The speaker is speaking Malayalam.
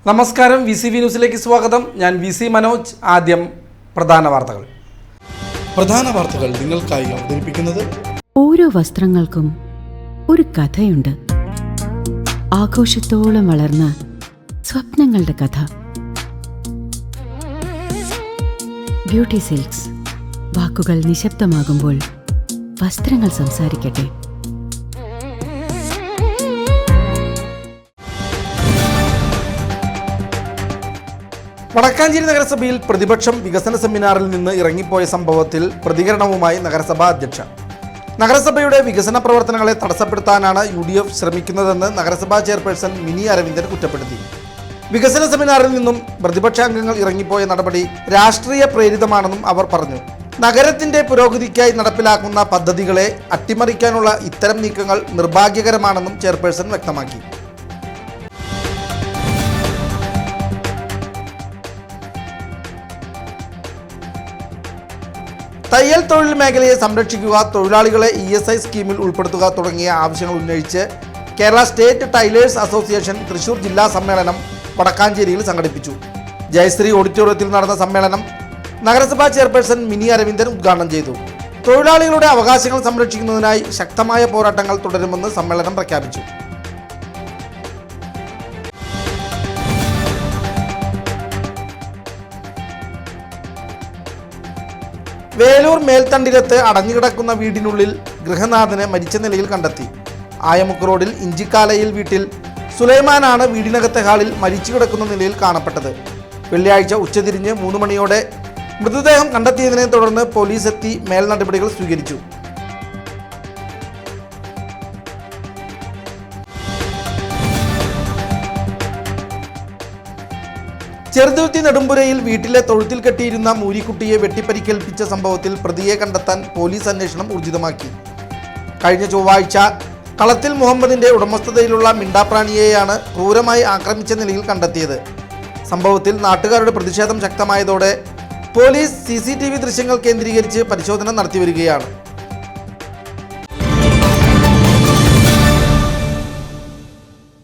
നമസ്കാരം, VCV ന്യൂസിലേക്ക് സ്വാഗതം. ഞാൻ VC മനോജ്. ആദ്യം പ്രധാന വാർത്തകൾ നിങ്ങൾക്കായി അവതരിപ്പിക്കുന്നത്. ഓരോ വസ്ത്രങ്ങൾക്കും ഒരു കഥയുണ്ട്. ആഘോഷത്തോളം വളർന്ന സ്വപ്നങ്ങളുടെ കഥ. Beauty silks. വാക്കുകൾ നിശബ്ദമാകുമ്പോൾ വസ്ത്രങ്ങൾ സംസാരിക്കട്ടെ. വടക്കാഞ്ചേരി നഗരസഭയിൽ പ്രതിപക്ഷം വികസന സെമിനാറിൽ നിന്ന് ഇറങ്ങിപ്പോയ സംഭവത്തിൽ പ്രതികരണവുമായി നഗരസഭാ അധ്യക്ഷ. നഗരസഭയുടെ വികസന പ്രവർത്തനങ്ങളെ തടസ്സപ്പെടുത്താനാണ് UDF ശ്രമിക്കുന്നതെന്ന് നഗരസഭാ ചെയർപേഴ്സൺ മിനി അരവിന്ദൻ കുറ്റപ്പെടുത്തി. വികസന സെമിനാറിൽ നിന്നും പ്രതിപക്ഷ അംഗങ്ങൾ ഇറങ്ങിപ്പോയ നടപടി രാഷ്ട്രീയ പ്രേരിതമാണെന്നും അവർ പറഞ്ഞു. നഗരത്തിന്റെ പുരോഗതിക്കായി നടപ്പിലാക്കുന്ന പദ്ധതികളെ അട്ടിമറിക്കാനുള്ള ഇത്തരം നീക്കങ്ങൾ നിർഭാഗ്യകരമാണെന്നും ചെയർപേഴ്സൺ വ്യക്തമാക്കി. തയ്യൽ തൊഴിൽ മേഖലയെ സംരക്ഷിക്കുക, തൊഴിലാളികളെ ESI സ്കീമിൽ ഉൾപ്പെടുത്തുക തുടങ്ങിയ ആവശ്യങ്ങൾ ഉന്നയിച്ച് Kerala state tailors association Thrissur ജില്ലാ സമ്മേളനം വടക്കാഞ്ചേരിയിൽ സംഘടിപ്പിച്ചു. ജയശ്രീ ഓഡിറ്റോറിയത്തിൽ നടന്ന സമ്മേളനം നഗരസഭാ ചെയർപേഴ്സൺ മിനി അരവിന്ദൻ ഉദ്ഘാടനം ചെയ്തു. തൊഴിലാളികളുടെ അവകാശങ്ങൾ സംരക്ഷിക്കുന്നതിനായി ശക്തമായ പോരാട്ടങ്ങൾ തുടരുമെന്ന് സമ്മേളനം പ്രഖ്യാപിച്ചു. വേലൂർ മേൽത്തണ്ടിരത്ത് അടഞ്ഞുകിടക്കുന്ന വീടിനുള്ളിൽ ഗൃഹനാഥനെ മരിച്ച നിലയിൽ കണ്ടെത്തി. ആയമുക്ക് റോഡിൽ ഇഞ്ചിക്കാലയിൽ വീട്ടിൽ സുലൈമാനാണ് വീടിനകത്തെ ഹാളിൽ മരിച്ചു കിടക്കുന്ന നിലയിൽ കാണപ്പെട്ടത്. വെള്ളിയാഴ്ച ഉച്ചതിരിഞ്ഞ് 3 മണിയോടെ മൃതദേഹം കണ്ടെത്തിയതിനെ തുടർന്ന് പോലീസ് എത്തി മേൽനടപടികൾ സ്വീകരിച്ചു. ചെറുതുരുത്തി നെടുമ്പുരയിൽ വീട്ടിലെ തൊഴുത്തിൽ കെട്ടിയിരുന്ന മൂരിക്കുട്ടിയെ വെട്ടിപ്പരിക്കേൽപ്പിച്ച സംഭവത്തിൽ പ്രതിയെ കണ്ടെത്താൻ പോലീസ് അന്വേഷണം ഊർജിതമാക്കി. കഴിഞ്ഞ ചൊവ്വാഴ്ച കളത്തിൽ മുഹമ്മദിന്റെ ഉടമസ്ഥതയിലുള്ള മിണ്ടാപ്രാണിയെയാണ് ക്രൂരമായി ആക്രമിച്ച നിലയിൽ കണ്ടെത്തിയത്. സംഭവത്തിൽ നാട്ടുകാരുടെ പ്രതിഷേധം ശക്തമായതോടെ പോലീസ് CCTV ദൃശ്യങ്ങൾ കേന്ദ്രീകരിച്ച് പരിശോധന നടത്തിവരികയാണ്.